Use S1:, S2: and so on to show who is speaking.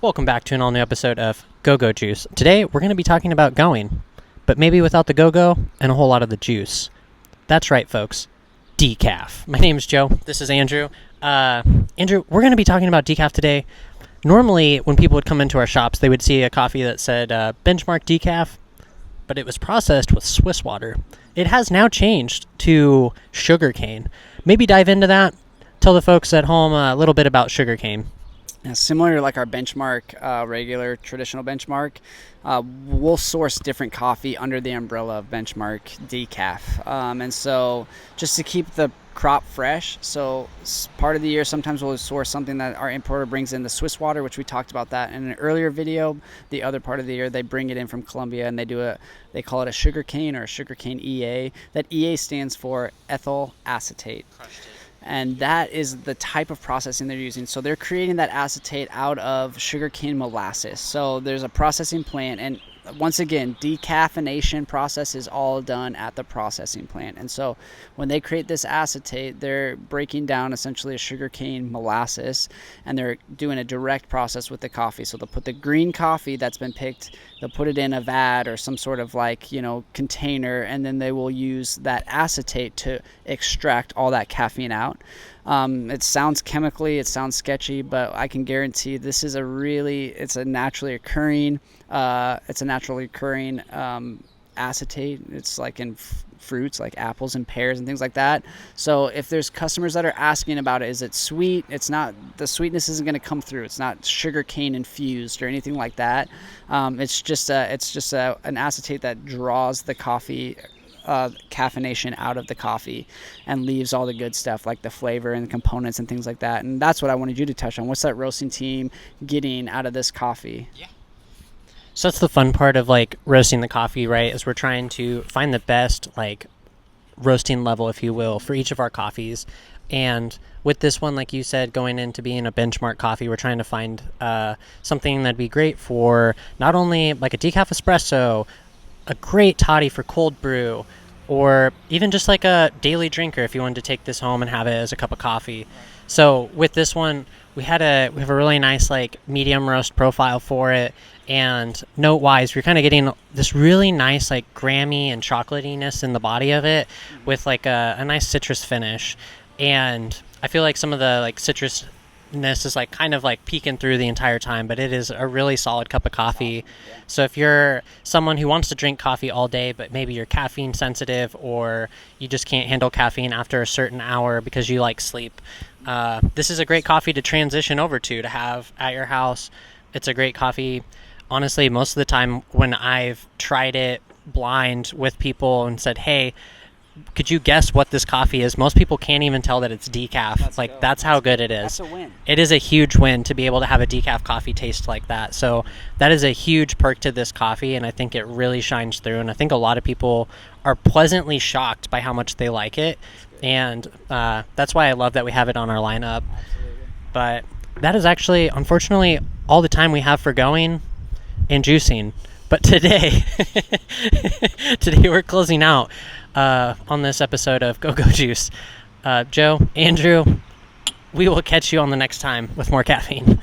S1: Welcome back to an all-new episode of Go-Go Juice. Today, we're going to be talking about going, but maybe without the go-go and a whole lot of the juice. That's right, folks. Decaf. My name is Joe. This is Andrew. Andrew, we're going to be talking about decaf today. Normally, when people would come into our shops, they would see a coffee that said Benchmark Decaf, but it was processed with Swiss water. It has now changed to sugarcane. Maybe dive into that. Tell the folks at home a little bit about sugarcane.
S2: Now, similar to like our benchmark, regular traditional benchmark, we'll source different coffee under the umbrella of benchmark decaf. And so just to keep the crop fresh, so part of the year sometimes we'll source something that our importer brings in, the Swiss water, which we talked about that in an earlier video. The other part of the year they bring it in from Colombia and they call it a sugarcane or a sugarcane EA. That EA stands for ethyl acetate. And that is the type of processing they're using. So they're creating that acetate out of sugarcane molasses. So there's a processing plant, and once again, decaffeination process is all done at the processing plant. And so when they create this acetate, they're breaking down essentially a sugarcane molasses, and they're doing a direct process with the coffee. So they'll put the green coffee that's been picked, they'll put it in a vat or some sort of container, and then they will use that acetate to extract all that caffeine out. It sounds sketchy, but I can guarantee this is it's a naturally occurring acetate. It's like in fruits like apples and pears and things like that. So if there's customers that are asking about it, is it sweet? It's not. The sweetness isn't going to come through. It's not sugarcane infused or anything like that. It's just an acetate that draws the coffee caffeination out of the coffee and leaves all the good stuff like the flavor and the components and things like that. And that's what I wanted you to touch on. What's that roasting team getting out of this coffee?
S1: Yeah. So that's the fun part of roasting the coffee, right? Is we're trying to find the best roasting level, if you will, for each of our coffees. And with this one, like you said, going into being a benchmark coffee, we're trying to find something that'd be great for not only like a decaf espresso, a great toddy for cold brew, or even just like a daily drinker if you wanted to take this home and have it as a cup of coffee. So with this one, we have a really nice medium roast profile for it, and note wise we're kind of getting this really nice Grammy and chocolatiness in the body of it with a nice citrus finish. And I feel like some of the citrusness is kind of peeking through the entire time, but it is a really solid cup of coffee. So if you're someone who wants to drink coffee all day, but maybe you're caffeine sensitive or you just can't handle caffeine after a certain hour because you like sleep, this is a great coffee to transition over to have at your house. It's a great coffee. Honestly, most of the time when I've tried it blind with people and said, hey, could you guess what this coffee is? Most people can't even tell that it's decaf. That's how good it is.
S2: That's a win.
S1: It is a huge win to be able to have a decaf coffee taste like that. So that is a huge perk to this coffee, and I think it really shines through. And I think a lot of people are pleasantly shocked by how much they like it. And that's why I love that we have it on our lineup.
S2: Absolutely.
S1: But that is actually, unfortunately, all the time we have for going and juicing. But today we're closing out on this episode of Go-Go Juice. Joe, Andrew, we will catch you on the next time with more caffeine.